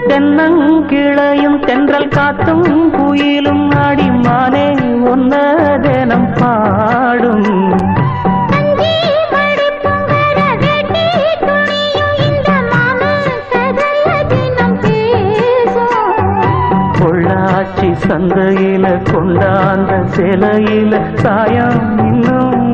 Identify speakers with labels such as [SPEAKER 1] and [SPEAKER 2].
[SPEAKER 1] தென்னங்கிளையும் தென்றல் காத்தும் குயிலும் ஆடிமானே ஒன்ன தினம் பாடும் பொள்ளாச்சி சந்தையில கொண்டாந்த சிலையில சாயம் இன்னும்